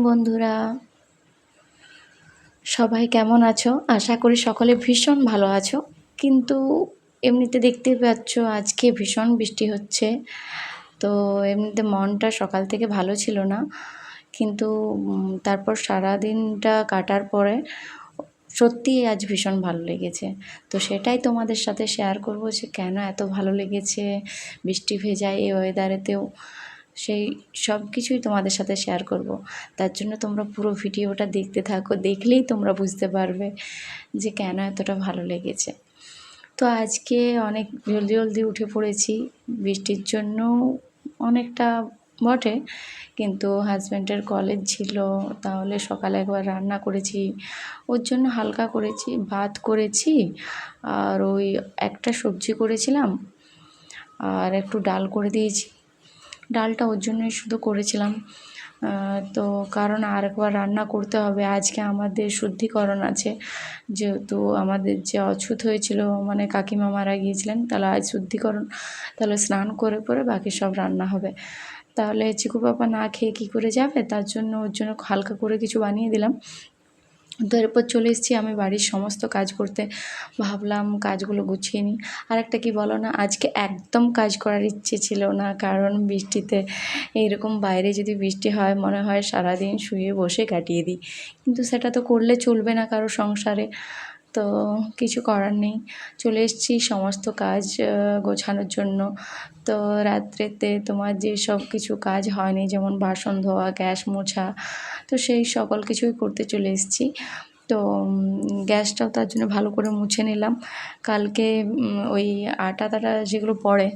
বন্ধুরা, সবাই কেমন আছো? আশা করি সকলে ভীষণ ভালো আছো। কিন্তু এমনিতে দেখতেই পাচ্ছ আজকে ভীষণ বৃষ্টি হচ্ছে। তো এমনিতে মনটা সকাল থেকে ভালো ছিল না, কিন্তু তারপর সারাদিনটা কাটার পরে সত্যিই আজ ভীষণ ভালো লেগেছে। তো সেটাই তোমাদের সাথে শেয়ার করব যে কেন এত ভালো লেগেছে বৃষ্টি ভেজা এই ওয়েদারেতেও, সেই সব কিছুই তোমাদের সাথে শেয়ার করব। তার জন্য তোমরা পুরো ভিডিওটা দেখতে থাকো, দেখলেই তোমরা বুঝতে পারবে যে কেন এতটা ভালো লেগেছে। তো আজকে অনেক জলদি জলদি উঠে পড়েছি, বৃষ্টির জন্য অনেকটা বটে, কিন্তু হাজব্যান্ডের কলেজ ছিল, তাহলে সকালে একবার রান্না করেছি, ওর জন্য হালকা করেছি, ভাত করেছি আর ওই একটা সবজি করেছিলাম আর একটু ডাল করে দিয়েছি। ডালটা ওর জন্যই শুধু করেছিলাম, তো কারণ আরেকবার রান্না করতে হবে। আজকে আমাদের শুদ্ধিকরণ আছে, যেহেতু আমাদের যে অছুত হয়েছিল, মানে কাকিমা মারা গিয়েছিলেন, তাহলে আজ শুদ্ধিকরণ, তাহলে স্নান করে পরে বাকি সব রান্না হবে। তাহলে চিকু পাপা না খেয়ে কী করে যাবে, তার জন্য ওর জন্য হালকা করে কিছু বানিয়ে দিলাম। তো এরপর চলে এসেছি আমি বাড়ির সমস্ত কাজ করতে, ভাবলাম কাজগুলো গুছিয়ে নিই। আর একটা কী বলো না, আজকে একদম কাজ করার ইচ্ছে ছিল না, কারণ বৃষ্টিতে এইরকম বাইরে যদি বৃষ্টি হয় মনে হয় সারাদিন শুয়ে বসে কাটিয়ে দিই, কিন্তু সেটা তো করলে চলবে না কারো সংসারে। তো কিছু করার নেই, চলে এসেছি সমস্ত কাজ গোছানোর জন্য। তো রাত্রেতে তোমার যে সব কিছু কাজ হয়নি, যেমন বাসন ধোয়া, গ্যাস মোছা, তো সেই সকল কিছুই করতে চলে এসেছি। তো গ্যাসটাও তার জন্য ভালো করে মুছে নিলাম। কালকে ওই আটা টাটা যেগুলো পড়ে,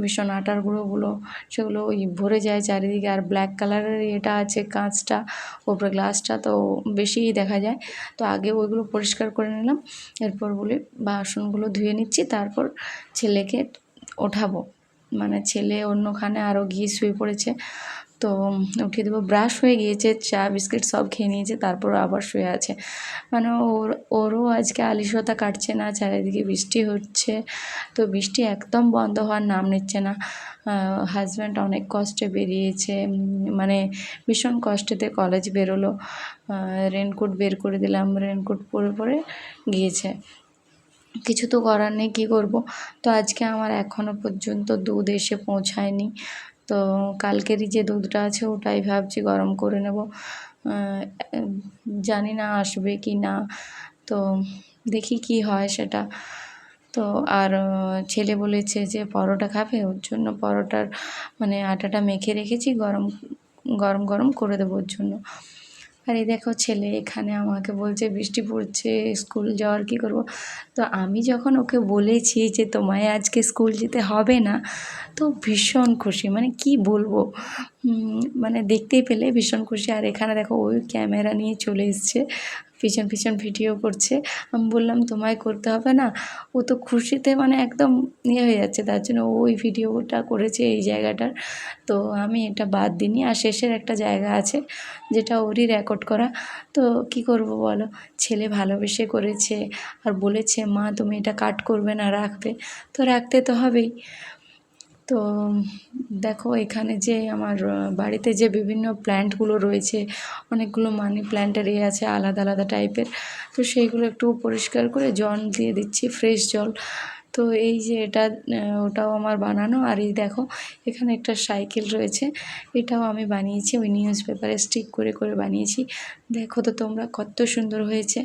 ভীষণ আটার গুঁড়োগুলো, সেগুলো ওই ভরে যায় চারিদিকে, আর ব্ল্যাক কালারের এটা আছে কাঁচটা, ওপরে গ্লাসটা, তো বেশিই দেখা যায়। তো আগে ওইগুলো পরিষ্কার করে নিলাম, এরপর বলি বাসনগুলো ধুয়ে নিচ্ছি, তারপর ছেলেকে ওঠাবো। মানে ছেলে অন্যখানে আরও গিয়ে শুয়ে পড়েছে, তো উঠিয়ে দেবো। ব্রাশ হয়ে গিয়েছে, চা বিস্কিট সব খেয়ে নিয়েছে, তারপর আবার শুয়ে আছে। মানে ওরও আজকে আলিস্যতা কাটছে না, চারিদিকে বৃষ্টি হচ্ছে, তো বৃষ্টি একদম বন্ধ হওয়ার নাম নিচ্ছে না। হাজব্যান্ড অনেক কষ্টে বেরিয়েছে, মানে ভীষণ কষ্টেতে কলেজ বেরোলো। রেনকোট বের করে দিলাম, রেনকোট পরে পরে গিয়েছে। কিছু তো করার নেই, কী করব। তো আজকে আমার এখনও পর্যন্ত দুধ এসে পৌঁছায়নি, তো কালকেরই যে দুধটা আছে ওটাই ভাবছি গরম করে নেব। জানি না আসবে কি না, তো দেখি কি হয় সেটা। তো আর ছেলে বলেছে যে পরোটা খাবে, ওর জন্য পরোটার মানে আটাটা মেখে রেখেছি, গরম গরম গরম করে দেবো ওর জন্য। আর এই দেখো ছেলে এখানে আমাকে বলছে বৃষ্টি পড়ছে, স্কুল যাওয়ার কী করব। তো আমি যখন ওকে বলেছি যে তোমায় আজকে স্কুল যেতে হবে না, তো ভীষণ খুশি, মানে কি বলবো, মানে দেখতেই পেলে ভীষণ খুশি। আর এখানে দেখো ওই ক্যামেরা নিয়ে চলে এসছে, পিছন পিছন ভিডিও করছে। আমি বললাম তোমায় করতে হবে না, ও তো খুশিতে মানে একদম হয়ে যাচ্ছে, তার জন্য ওই ভিডিওটা করেছে এই জায়গাটার। তো আমি এটা বাদ দিইনি, আর শেষের একটা জায়গা আছে যেটা ওরই রেকর্ড করা। তো কি করব বলো, ছেলে ভালোবেসে করেছে আর বলেছে মা তুমি এটা কাট করবে না, রাখবে, তো রাখতে তো হবেই। তো দেখো এখানে যে আমার বাড়িতে যে বিভিন্ন প্ল্যান্টগুলো রয়েছে, অনেকগুলো মানি প্ল্যান্টের আছে আলাদা আলাদা টাইপের, তো সেইগুলো একটু পরিষ্কার করে জল দিয়ে দিচ্ছি, ফ্রেশ জল। তো এই যে এটা ওটাও আমার বানানো। আর এই দেখো এখানে একটা সাইকেল রয়েছে, এটাও আমি বানিয়েছি, ওই নিউজ পেপারে স্টিক করে করে বানিয়েছি। দেখো তো তোমরা কত সুন্দর হয়েছে।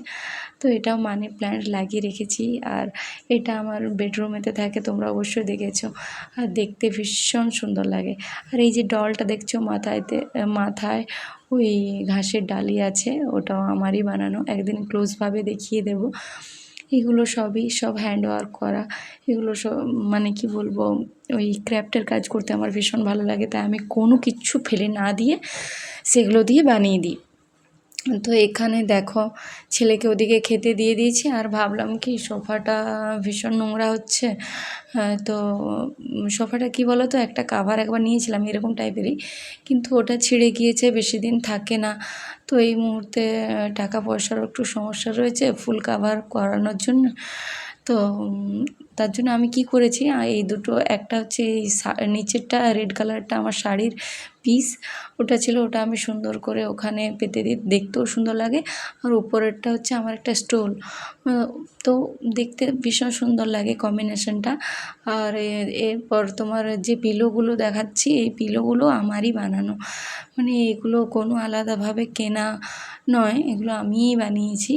তো এটাও মানি প্ল্যান্ট লাগিয়ে রেখেছি, আর এটা আমার বেডরুমেতে থাকে, তোমরা অবশ্যই দেখেছো, আর দেখতে ভীষণ সুন্দর লাগে। আর এই যে ডলটা দেখছো মাথায় ওই ঘাসের ডালি আছে, ওটাও আমারই বানানো, একদিন ক্লোজভাবে দেখিয়ে দেব। এগুলো সব হ্যান্ডওয়ার্ক করা, এগুলো সব মানে কি বলবো, ওই ক্র্যাফটের কাজ করতে আমার ভীষণ ভালো লাগে, তাই আমি কোনো কিচ্ছু ফেলে না দিয়ে সেগুলো দিয়ে বানিয়ে দিই। তো এখানে দেখো ছেলেকে ওদিকে খেতে দিয়ে দিয়েছি, আর ভাবলাম কি সোফাটা ভীষণ নোংরা হচ্ছে। তো সোফাটা কি বলো তো, একটা কাভার একবার নিয়েছিলাম এরকম টাইপেরই, কিন্তু ওটা ছিঁড়ে গিয়েছে, বেশি দিন থাকে না। তো এই মুহূর্তে টাকা পয়সারও একটু সমস্যা রয়েছে ফুল কাভার করানোর জন্য। তো তার জন্য আমি কি করেছি, এই দুটো, একটা হচ্ছে এই নিচেরটা রেড কালারটা আমার শাড়ির পিস, ওটা ছিল, ওটা আমি সুন্দর করে ওখানে পেতে দিই, দেখতেও সুন্দর লাগে। আর উপরেরটা হচ্ছে আমার একটা স্টোল, তো দেখতে ভীষণ সুন্দর লাগে কম্বিনেশনটা। আর এরপর তোমার যে পিলোগুলো দেখাচ্ছি, এই পিলোগুলো আমারই বানানো, মানে এগুলো কোনো আলাদাভাবে কেনা নয়, এগুলো আমিই বানিয়েছি।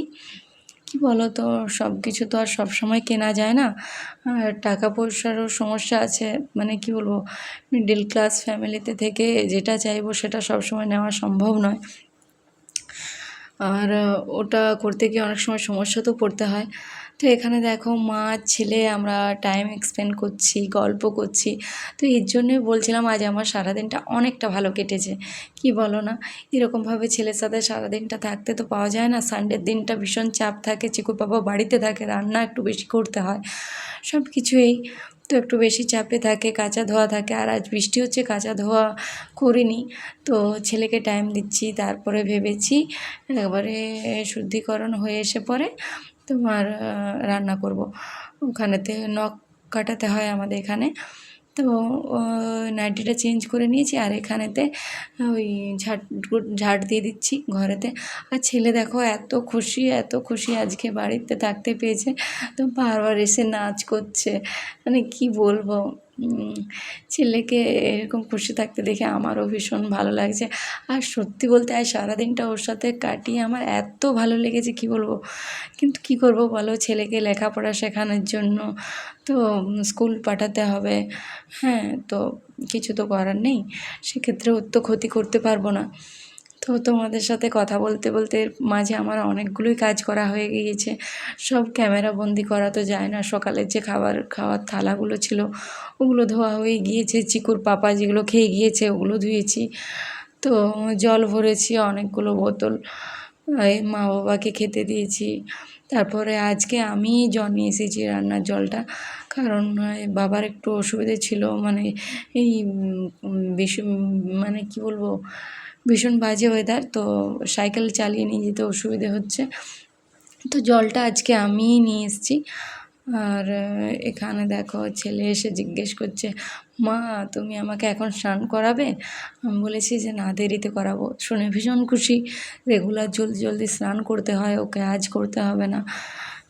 কি বলো তো, সব কিছু তো আর সব সময় কেনা যায় না, আর টাকা পয়সারও সমস্যা আছে, মানে কি বলবো, মিডল ক্লাস ফ্যামিলিতে থেকে যেটা চাইবো সেটা সব সময় নেওয়া সম্ভব নয়। আর ওটা করতে গিয়ে অনেক সময় সমস্যাতেও পড়তে হয়। তো এখানে দেখো মা ছেলে আমরা টাইম স্পেন্ড করছি, গল্প করছি। তো এর জন্যই বলছিলাম আজ আমার সারাদিনটা অনেকটা ভালো কেটেছে, কি বলো না? এরকমভাবে ছেলের সাথে সারাদিনটা থাকতে তো পাওয়া যায় না। সানডের দিনটা ভীষণ চাপ থাকে, চিকু বাবা বাড়িতে থাকে, রান্না একটু বেশি করতে হয়, সব কিছুই তো একটু বেশি চাপে থাকে, কাচা ধোয়া থাকে। আর আজ বৃষ্টি হচ্ছে, কাচা ধোয়া করিনি, তো ছেলেকে টাইম দিচ্ছি। তারপরে ভেবেছি একবারে শুদ্ধিকরণ হয়ে এসে পরে তোমার রান্না করব। ওখানেতে নখ কাটাতে হয় আমাদের এখানে, তো নাইটিটা চেঞ্জ করে নিয়েছি, আর এখানেতে ওই ঝাড় দিয়ে দিচ্ছি ঘরেতে। আর ছেলে দেখো এত খুশি, এত খুশি আজকে বাড়িতে থাকতে পেয়েছে, তো বারবার এসে নাচ করছে, মানে কি বলবো, ছেলেকে এরকম খুশি থাকতে দেখে আমারও ভীষণ ভালো লাগছে। আর সত্যি বলতে আজ সারাদিনটা ওর সাথে কাটিয়ে আমার এত ভালো লেগেছে, কি বলবো। কিন্তু কি করব বলো, ছেলেকে লেখাপড়া শেখানোর জন্য তো স্কুল পাঠাতে হবে, হ্যাঁ, তো কিছু তো করার নেই, সেক্ষেত্রে ওর তো ক্ষতি করতে পারবো না। তো তোমাদের সাথে কথা বলতে বলতে মাঝে আমার অনেকগুলোই কাজ করা হয়ে গিয়েছে, সব ক্যামেরা বন্দি করা তো যায় না। সকালের যে খাওয়ার থালাগুলো ছিল ওগুলো ধোয়া হয়ে গিয়েছে, চিকুর পাপা যেগুলো খেয়ে গিয়েছে ওগুলো ধুয়েছি, তো জল ভরেছি অনেকগুলো বোতল, এই মা বাবাকে খেতে দিয়েছি। তারপরে আজকে আমিই জল নিয়ে এসেছি রান্নার জলটা, কারণ বাবার একটু অসুবিধে ছিল, মানে এই ভীষণ, মানে কি বলবো, ভীষণ বাজে ওয়েদার, তো সাইকেল চালিয়ে নিয়ে যেতে অসুবিধে হচ্ছে, তো জলটা আজকে আমিই নিয়ে এসেছি। আর এখানে দেখো ছেলে এসে জিজ্ঞেস করছে, মা তুমি আমাকে এখন স্নান করাবে? আমি বলেছি যে না, দেরিতে করাবো। শুনে ভীষণ খুশি, রেগুলার জলদি জলদি স্নান করতে হয় ওকে, আজ করতে হবে না,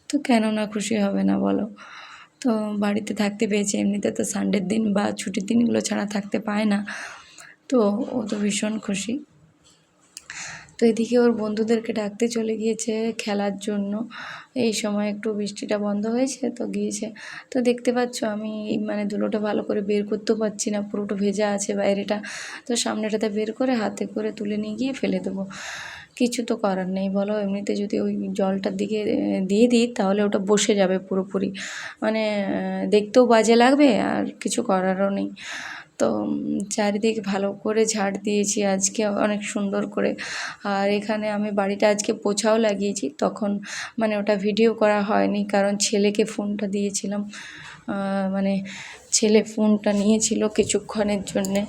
তো কেন না খুশি হবে না বলো। তো বাড়িতে থাকতে পেয়েছে, এমনিতে তো সানডের দিন বা ছুটির দিনগুলো ছাড়া থাকতে পায় না, তো ও তো ভীষণ খুশি। তো এদিকে ওর বন্ধুদেরকে ডাকতে চলে গিয়েছে খেলার জন্য, এই সময় একটু বৃষ্টিটা বন্ধ হয়েছে তো গিয়েছে। তো দেখতে পাচ্ছ আমি মানে ধুলোটা ভালো করে বের করতেও পারছি না, পুরোটা ভেজা আছে বাইরেটা, তো সামনেটাতে বের করে হাতে করে তুলে নিয়ে গিয়ে ফেলে দেবো, কিছু তো করার নেই বলো। এমনিতে যদি ওই জলটার দিকে দিয়ে দিই তাহলে ওটা বসে যাবে পুরোপুরি, মানে দেখতেও বাজে লাগবে, আর কিছু করারও নেই। তো চারিদিক ভালো করে ঝাড় দিয়েছি আজকে অনেক সুন্দর করে। আর এখানে আমি বাড়িটা আজকে পোছাও লাগিয়েছি, তখন মানে ওটা ভিডিও করা হয়নি, কারণ ছেলেকে ফোনটা দিয়েছিলাম, মানে ছেলে ফোনটা নিয়েছিল কিছুক্ষণের জন্যে,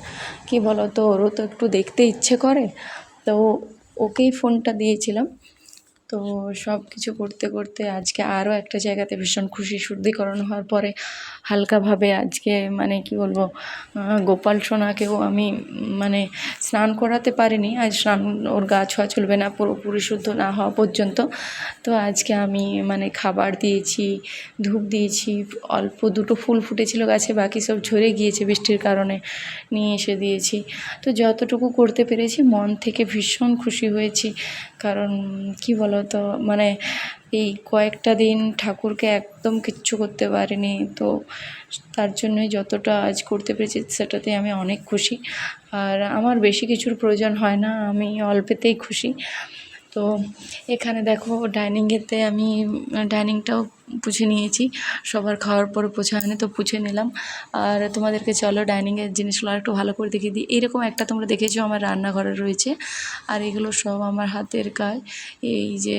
কি বলো তো, ওরও তো একটু দেখতে ইচ্ছে করে, তো ওকেই ফোনটা দিয়েছিলাম। তো সব কিছু করতে করতে আজকে আরও একটা জায়গাতে ভীষণ খুশি, শুদ্ধিকরণ হওয়ার পরে হালকাভাবে আজকে মানে কি বলবো, গোপাল সোনাকেও আমি মানে স্নান করাতে পারিনি আজ, স্নান ওর গা ছোঁয়া চলবে না পুরোপুরি শুদ্ধ না হওয়া পর্যন্ত। তো আজকে আমি মানে খাবার দিয়েছি, ধূপ দিয়েছি, অল্প দুটো ফুল ফুটেছিল গাছে, বাকি সব ঝরে গিয়েছে বৃষ্টির কারণে, নিয়ে এসে দিয়েছি। তো যতটুকু করতে পেরেছি মন থেকে ভীষণ খুশি হয়েছি, কারণ কি বলো তো, মানে এই কয়েকটা দিন ঠাকুরকে একদম কিচ্ছু করতে পারিনি, তো তার জন্যই যতটা আজ করতে পেরেছি সেটাতে আমি অনেক খুশি। আর আমার বেশি কিছুর প্রয়োজন হয় না, আমি অল্পেতেই খুশি। তো এখানে দেখো ডাইনিংয়েতে আমি ডাইনিংটাও পুছে নিয়েছি, সবার খাওয়ার পরে পোছা হয়নি তো পুছে নিলাম। আর তোমাদেরকে চলো ডাইনিংয়ের জিনিসগুলো আর একটু ভালো করে দেখিয়ে দিই। এইরকম একটা তোমরা দেখেছো আমার রান্নাঘরে রয়েছে, আর এগুলো সব আমার হাতের কাজ। এই যে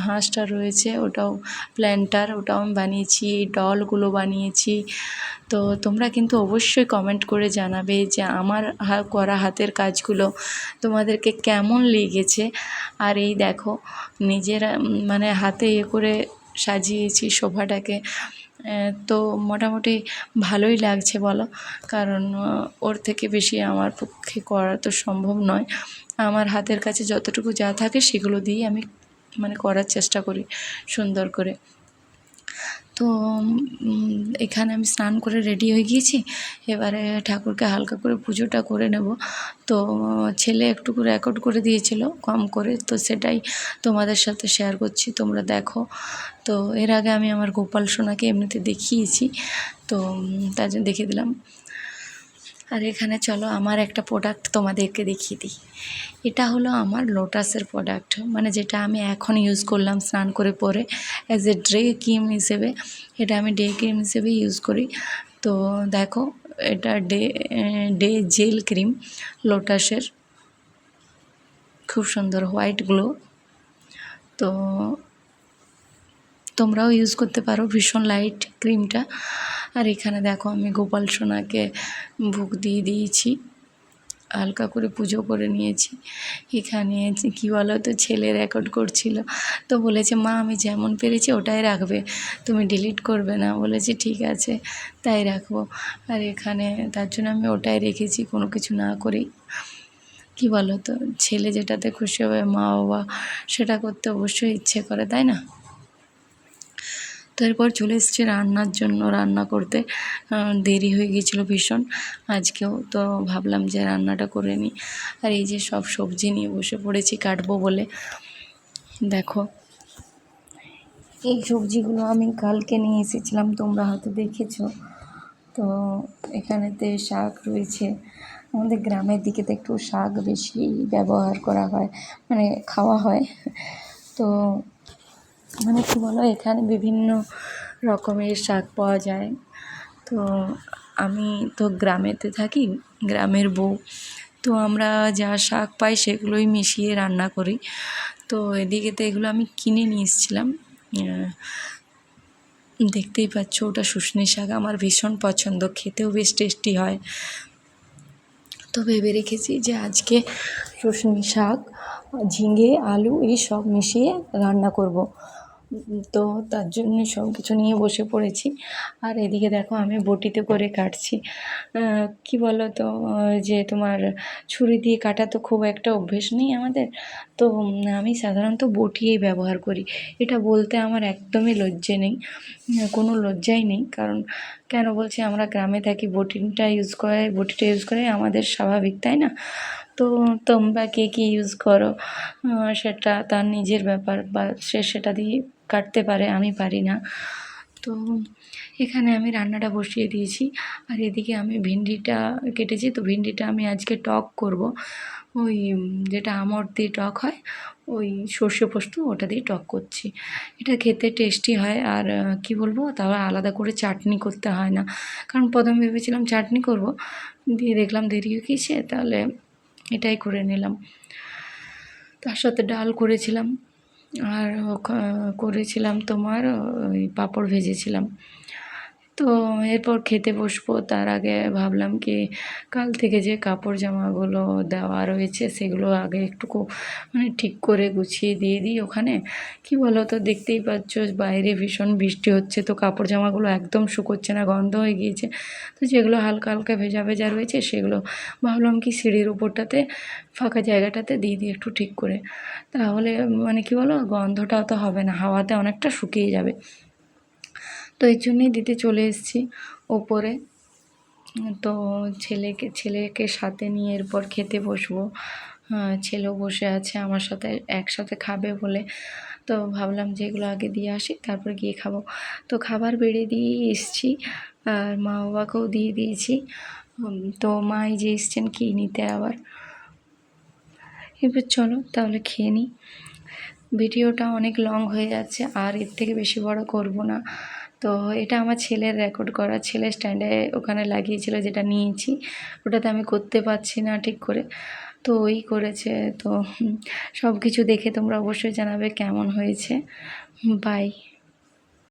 হাঁসটা রয়েছে ওটাও প্ল্যান্টার, ওটাও আমি বানিয়েছি, এই ডলগুলো বানিয়েছি। তো তোমরা কিন্তু অবশ্যই কমেন্ট করে জানাবে যে আমার করা হাতের কাজগুলো তোমাদেরকে কেমন লেগেছে। আর এই দেখো নিজেরা মানে হাতে করে সাজিয়েছি সোফাটাকে। তো মোটামুটি ভালোই লাগছে বলো, কারণ ওর থেকে বেশি আমার পক্ষে করা তো সম্ভব নয়। আমার হাতের কাছে যতটুকু যা থাকে সেগুলো দিয়েই আমি মানে করার চেষ্টা করি সুন্দর করে। তো এখানে আমি স্নান করে রেডি হয়ে গিয়েছি, এবারে ঠাকুরকে হালকা করে পুজোটা করে নেব। তো ছেলে একটু রেকর্ড করে দিয়েছিল কম করে, তো সেটাই তোমাদের সাথে শেয়ার করছি, তোমরা দেখো। তো এর আগে আমি আমার গোপাল সোনাকে এমনিতে দেখিয়েছি, তো তার জন্য দেখিয়ে দিলাম। আর এখানে চলো আমার একটা প্রোডাক্ট তোমাদেরকে দেখিয়ে দিই। এটা হলো আমার লোটাসের প্রোডাক্ট, মানে যেটা আমি এখন ইউজ করলাম স্নান করে পরে অ্যাজ এ ডে ক্রিম হিসেবে। এটা আমি ডে ক্রিম হিসেবে ইউজ করি। তো দেখো, এটা ডে জেল ক্রিম লোটাসের, খুব সুন্দর হোয়াইট গ্লো। তো তোমরাও ইউজ করতে পারো, ভীষণ লাইট ক্রিমটা। আর এখানে দেখো আমি গোপাল সোনাকে ভোগ দিয়ে দিয়েছি, হালকা করে পুজো করে নিয়েছি। এখানে কী বলো তো, ছেলে রেকর্ড করছিল, তো বলেছে মা আমি যেমন পেরেছি ওটাই রাখবে, তুমি ডিলিট করবে না। বলেছি ঠিক আছে, তাই রাখবো। আর এখানে তার জন্য আমি ওটাই রেখেছি, কোনো কিছু না করেই। কী বলো তো, ছেলে যেটাতে খুশি হবে মা বাবা সেটা করতে অবশ্যই ইচ্ছে করে, তাই না? তো এরপর চলে এসেছি রান্নার জন্য, রান্না করতে দেরি হয়ে গিয়েছিলো ভীষণ আজকেও। তো ভাবলাম যে রান্নাটা করে নিই। আর এই যে সব সবজি নিয়ে বসে পড়েছি কাটবো বলে। দেখো, এই সবজিগুলো আমি কালকে নিয়ে এসেছিলাম, তোমরা হয়তো দেখেছো। তো এখানেতে শাক রয়েছে, আমাদের গ্রামের দিকে তো একটু শাক বেশি ব্যবহার করা হয়, মানে খাওয়া হয়। তো মানে কী বলো, এখানে বিভিন্ন রকমের শাক পাওয়া যায়। তো আমি তো গ্রামেতে থাকি, গ্রামের বউ, তো আমরা যা শাক পাই সেগুলোই মিশিয়ে রান্না করি। তো এদিকে তো এগুলো আমি কিনে নিয়ে এসেছিলাম। দেখতেই পাচ্ছ ওটা শুশনি শাক, আমার ভীষণ পছন্দ, খেতেও বেশ টেস্টি হয়। তো ভেবে রেখেছি যে আজকে শুশনি শাক, ঝিঙে, আলু এই সব মিশিয়ে রান্না করব। তো তার জন্য সব কিছু নিয়ে বসে পড়েছি। আর এদিকে দেখো আমি বটিতে করে কাটছি। কী বলো তো, যে তোমার ছুরি দিয়ে কাটা তো খুব একটা অভ্যেস নেই আমাদের, তো আমি সাধারণত বটিই ব্যবহার করি। এটা বলতে আমার একদমই লজ্জে নেই, কোনো লজ্জাই নেই, কারণ কেন বলছি, আমরা গ্রামে থাকি, বটিটা ইউজ করে আমাদের স্বাভাবিক, তাই না? তো তোমরা কে কী ইউজ করো সেটা তার নিজের ব্যাপার, বা সে সেটা দিয়ে কাটতে পারে, আমি পারি না। তো এখানে আমি রান্নাটা বসিয়ে দিয়েছি। আর এদিকে আমি ভিন্ডিটা কেটেছি, তো ভিন্ডিটা আমি আজকে টক করব, ওই যেটা আমড় দিয়ে টক হয়, ওই সর্ষে পোস্ত ওটা দিয়ে টক করছি। এটা খেতে টেস্টি হয়, আর কি বলবো, তাও আলাদা করে চাটনি করতে হয় না, কারণ প্রথমে ভেবেছিলাম চাটনি করব, দিয়ে দেখলাম দেরি হয়ে গিয়েছে, তাহলে এটাই করে নিলাম। তার সাথে ডাল করেছিলাম, আর করেছিলাম তোমার ওই পাঁপড় ভেজেছিলাম। তো এরপর খেতে বসবো, তার আগে ভাবলাম কি, কাল থেকে যে কাপড় জামাগুলো দেওয়া রয়েছে সেগুলো আগে একটু মানে ঠিক করে গুছিয়ে দিয়ে দিই ওখানে। কি বলো তো, দেখতেই পাচ্ছ বাইরে ভীষণ বৃষ্টি হচ্ছে, তো কাপড় জামাগুলো একদম শুকোচ্ছে না, গন্ধ হয়ে গিয়েছে। তো যেগুলো হালকা হালকা ভেজা ভেজা রয়েছে সেগুলো ভাবলাম কি সিঁড়ির উপরটাতে ফাঁকা জায়গাটাতে দিয়ে দিই একটু ঠিক করে, তাহলে মানে কি বলো, গন্ধটাও তো হবে না, হাওয়াতে অনেকটা শুকিয়ে যাবে। তো এর জন্যই দিতে চলে এসেছি ওপরে। তো ছেলেকে সাথে নিয়ে এরপর খেতে বসবো। ছেলেও বসে আছে আমার সাথে, একসাথে খাবে বলে। তো ভাবলাম যে এগুলো আগে দিয়ে আসি, তারপরে গিয়ে খাবো। তো খাবার বেড়ে দিয়ে এসছি, আর মা বাবাকেও দিয়ে দিয়েছি। তো মা এই যে এসছেন কী নিতে আবার। এবার চলো তাহলে খেয়ে নিই। ভিডিওটা অনেক লং হয়ে যাচ্ছে, আর এর থেকে বেশি বড় করব না। তো এটা আমার ছেলের রেকর্ড করা, ছেলে স্ট্যান্ডে ওখানে লাগিয়েছিল, যেটা নিয়েছি ওটাতে আমি করতে পারছি না ঠিক করে, তো ওই করেছে। তো সব কিছু দেখে তোমরা অবশ্যই জানাবে কেমন হয়েছে। বাই।